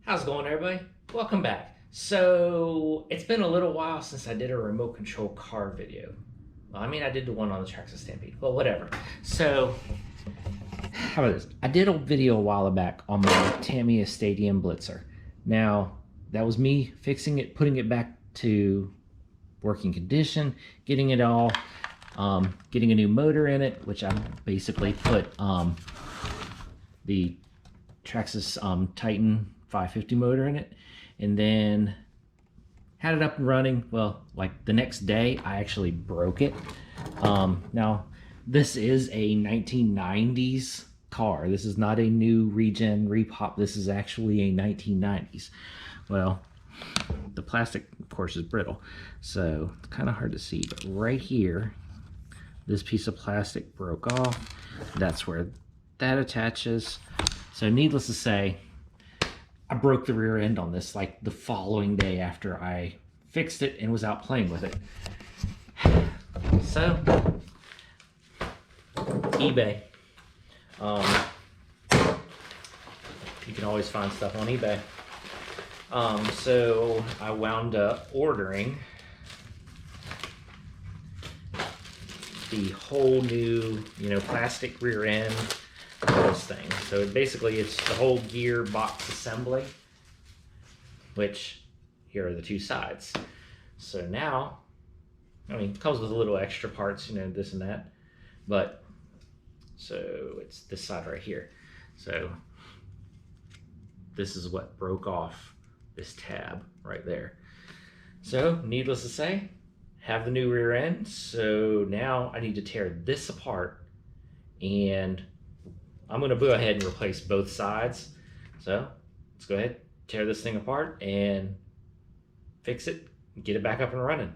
How's it going, everybody? Welcome back. So it's been a little while since I did a remote control car video. Well, I mean, I did the one on the Tracks of Stampede, but whatever. So how about this? I did a video a while back on my Tamiya Stadium Blitzer. Now, that was me fixing it, putting it back to working condition, getting it all, getting a new motor in it, which I basically put the Traxxas Titan 550 motor in it, and then had it up and running. Well, like the next day I actually broke it. Now this is a 1990s car. This is not a new regen repop. This is actually a 1990s. Well, the plastic of course is brittle, so it's kind of hard to see, but right here this piece of plastic broke off. That's where that attaches. So needless to say, I broke the rear end on this like the following day after I fixed it and was out playing with it. So, eBay. You can always find stuff on eBay. So I wound up ordering the whole new, plastic rear end for this thing. So basically it's the whole gearbox assembly, which here are the two sides. So now, it comes with a little extra parts, this and that, but so it's this side right here. So this is what broke off this tab right there. So needless to say, have the new rear end. So now I need to tear this apart, and I'm going to go ahead and replace both sides. So let's go ahead, tear this thing apart and fix it and get it back up and running.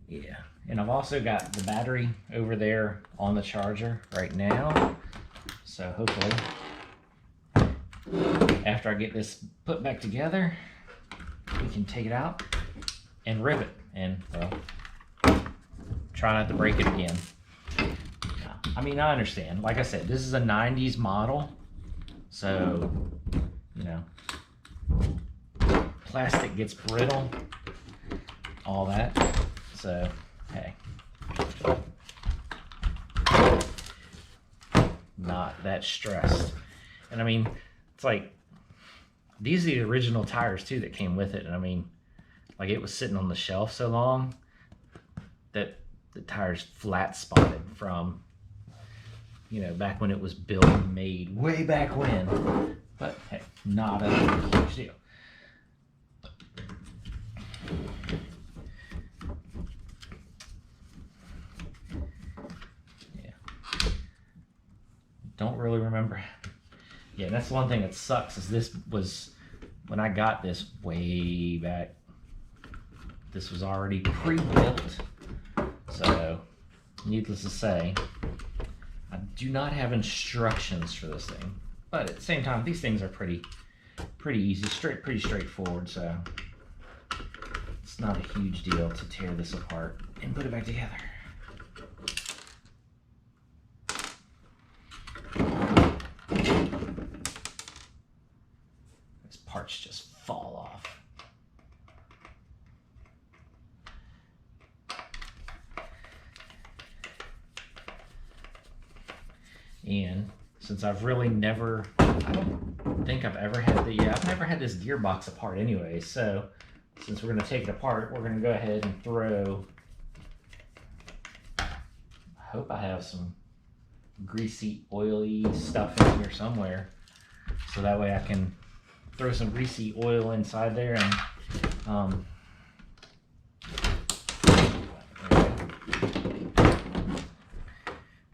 Yeah, and I've also got the battery over there on the charger right now. So hopefully after I get this put back together, we can take it out and rip it and, well, try not to break it again. I mean, I understand. Like I said, this is a 90s model, so, plastic gets brittle, all that. So, hey, not that stressed. And I mean, it's like, these are the original tires too that came with it. And like it was sitting on the shelf so long that the tire's flat spotted from, back when it was built and made, way back when. But hey, not a huge deal. Yeah. Don't really remember. Yeah, that's one thing that sucks, is this was, when I got this way back, this was already pre-built. So, needless to say, I do not have instructions for this thing. But at the same time, these things are pretty easy, pretty straightforward, so it's not a huge deal to tear this apart and put it back together. These parts just fall off. And since I've really never, I don't think I've ever had I've never had this gearbox apart anyway. So since we're going to take it apart, we're going to go ahead and throw, I hope I have some greasy, oily stuff in here somewhere. So that way I can throw some greasy oil inside there and,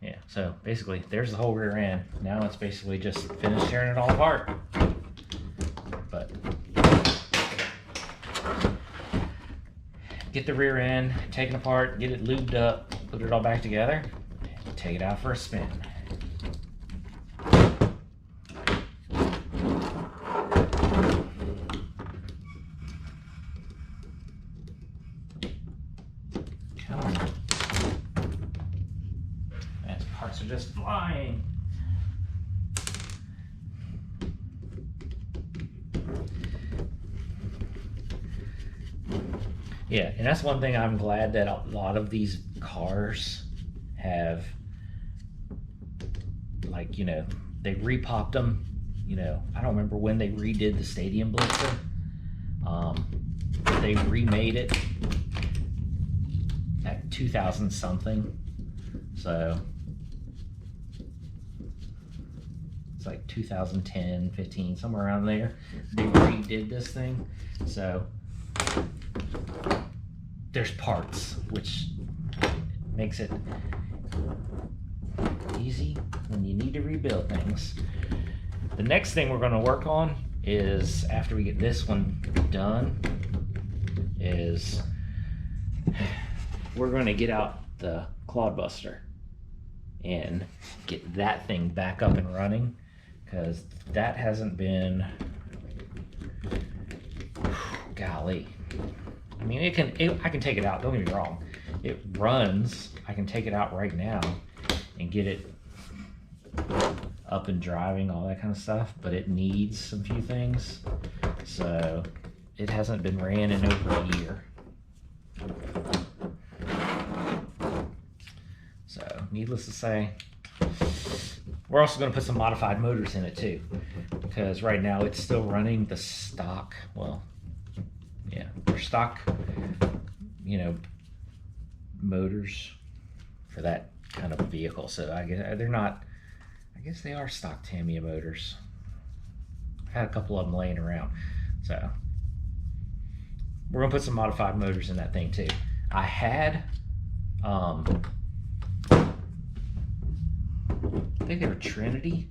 yeah, so basically there's the whole rear end. Now it's basically just finish tearing it all apart. But get the rear end taken apart, get it lubed up, put it all back together, and take it out for a spin. Parts are just flying. Yeah, and that's one thing I'm glad that a lot of these cars have, like, you know, they repopped them. You know, I don't remember when they redid the Stadium Blitzer. They remade it at 2000 something. So it's like 2010, 15, somewhere around there. They redid this thing. So there's parts, which makes it easy when you need to rebuild things. The next thing we're going to work on is, after we get this one done, is we're going to get out the Clodbuster and get that thing back up and running, because that hasn't been, golly. I mean, I can take it out, don't get me wrong. It runs. I can take it out right now and get it up and driving, all that kind of stuff, but it needs some few things. So it hasn't been ran in over a year. So needless to say, we're also going to put some modified motors in it too, because right now it's still running the stock, well, yeah, they're stock, you know, motors for that kind of vehicle. So I guess they're not, I guess they are stock Tamiya motors. I had a couple of them laying around. So we're gonna put some modified motors in that thing too. I had, I think they were Trinity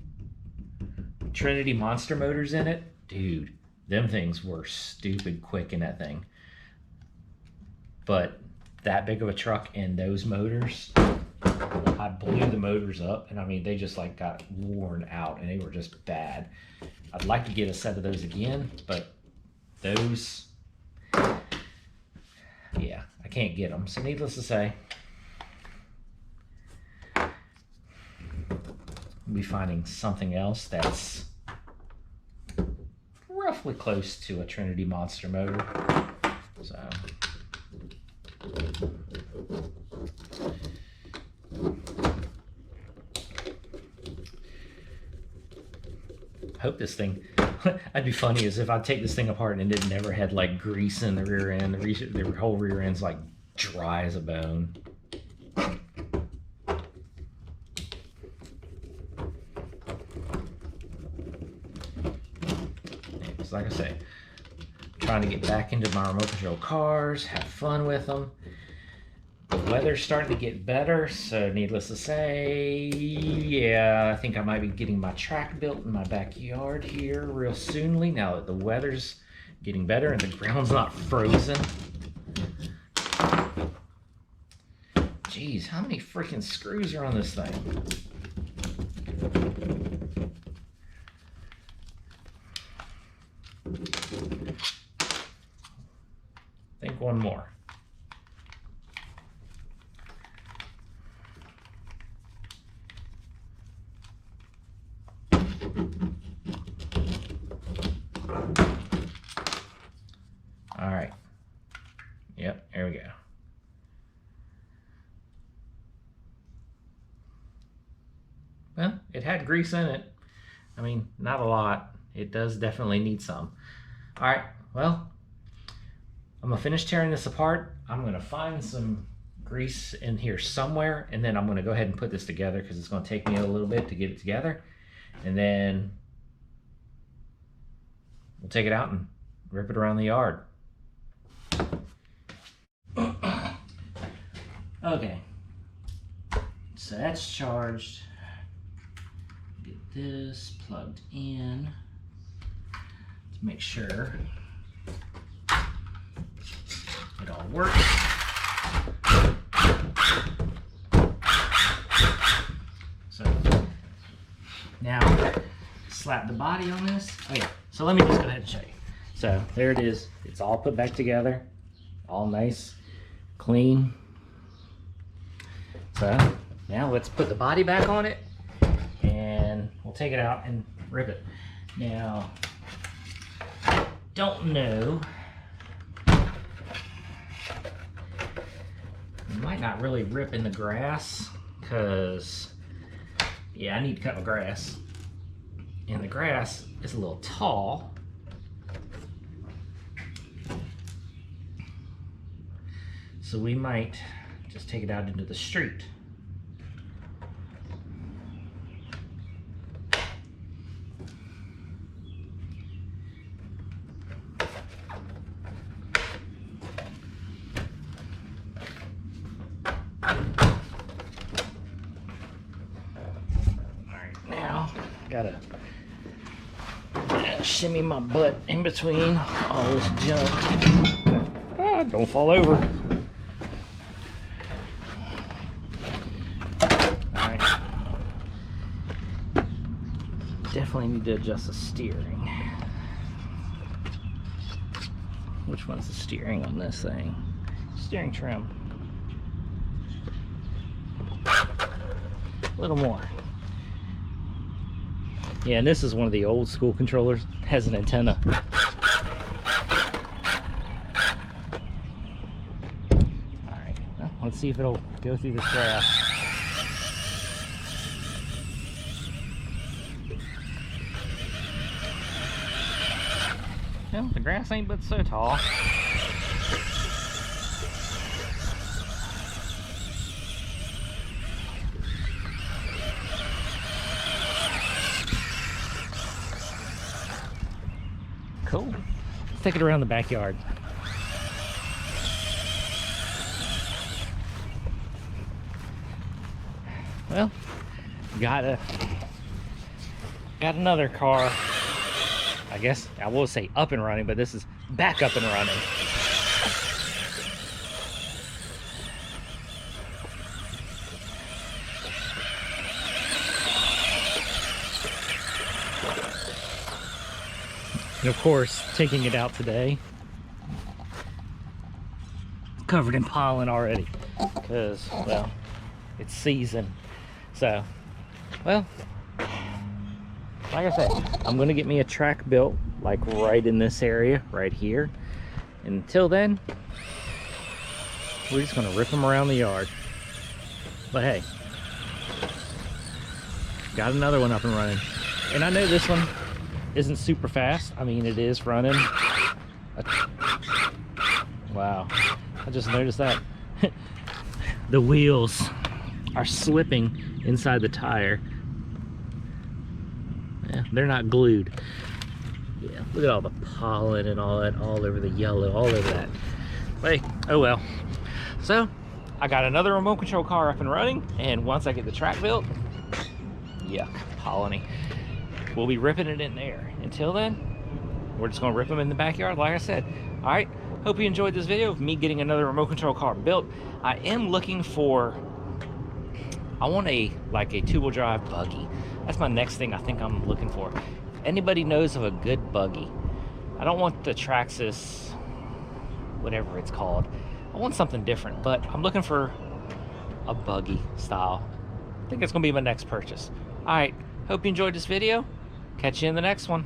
monster motors in it. Dude, them things were stupid quick in that thing. But that big of a truck and those motors, I blew the motors up, and I mean, they just like got worn out and they were just bad. I'd like to get a set of those again, but those, yeah, I can't get them. So needless to say, I'll be finding something else that's roughly close to a Trinity monster motor. So hope this thing, I'd be funny as if I take this thing apart and it never had like grease in the rear end. The whole rear end's like dry as a bone. It's like I say, trying to get back into my remote control cars, have fun with them. The weather's starting to get better, so needless to say, yeah, I think I might be getting my track built in my backyard here real soonly, now that the weather's getting better and the ground's not frozen. Jeez, how many freaking screws are on this thing? I think one more. All right. Yep, there we go. Well, it had grease in it. I mean, not a lot. It does definitely need some. All right, well, I'm gonna finish tearing this apart. I'm gonna find some grease in here somewhere, and then I'm gonna go ahead and put this together because it's gonna take me a little bit to get it together. And then we'll take it out and rip it around the yard. Okay, so that's charged. Get this plugged in to make sure it all works. So now slap the body on this. Oh yeah, so let me just go ahead and show you. So there it is. It's all put back together, all nice, clean. So Now let's put the body back on it and we'll take it out and rip it. Now, don't know. It might not really rip in the grass because, yeah, I need to cut my grass. And the grass is a little tall. So we might just take it out into the street. Gotta shimmy my butt in between all this junk. Ah, don't fall over. Alright. Definitely need to adjust the steering. Which one's the steering on this thing? Steering trim. A little more. Yeah, and this is one of the old school controllers. It has an antenna. Alright, well, let's see if it'll go through this grass. Well, the grass ain't but so tall. Cool. Let's take it around the backyard. Well, got another car. I guess I will say up and running, but this is back up and running. And of course, taking it out today, covered in pollen already, because, well, it's season. So, well, like I said, I'm gonna get me a track built, like right in this area, right here. And until then, we're just gonna rip them around the yard. But hey, got another one up and running. And I know this one isn't super fast. I mean, it is running. Wow, I just noticed that. The wheels are slipping inside the tire. Yeah, they're not glued. Yeah, look at all the pollen and all that, all over the yellow, all over that. But hey, oh well. So, I got another remote control car up and running, and once I get the track built, yuck, polleny, we'll be ripping it in there. Until then, we're just gonna rip them in the backyard, like I said. All right, hope you enjoyed this video of me getting another remote control car built. I am looking for, I want like a two-wheel drive buggy. That's my next thing I think I'm looking for. If anybody knows of a good buggy, I don't want the Traxxas, whatever it's called. I want something different, but I'm looking for a buggy style. I think it's gonna be my next purchase. All right, hope you enjoyed this video. Catch you in the next one.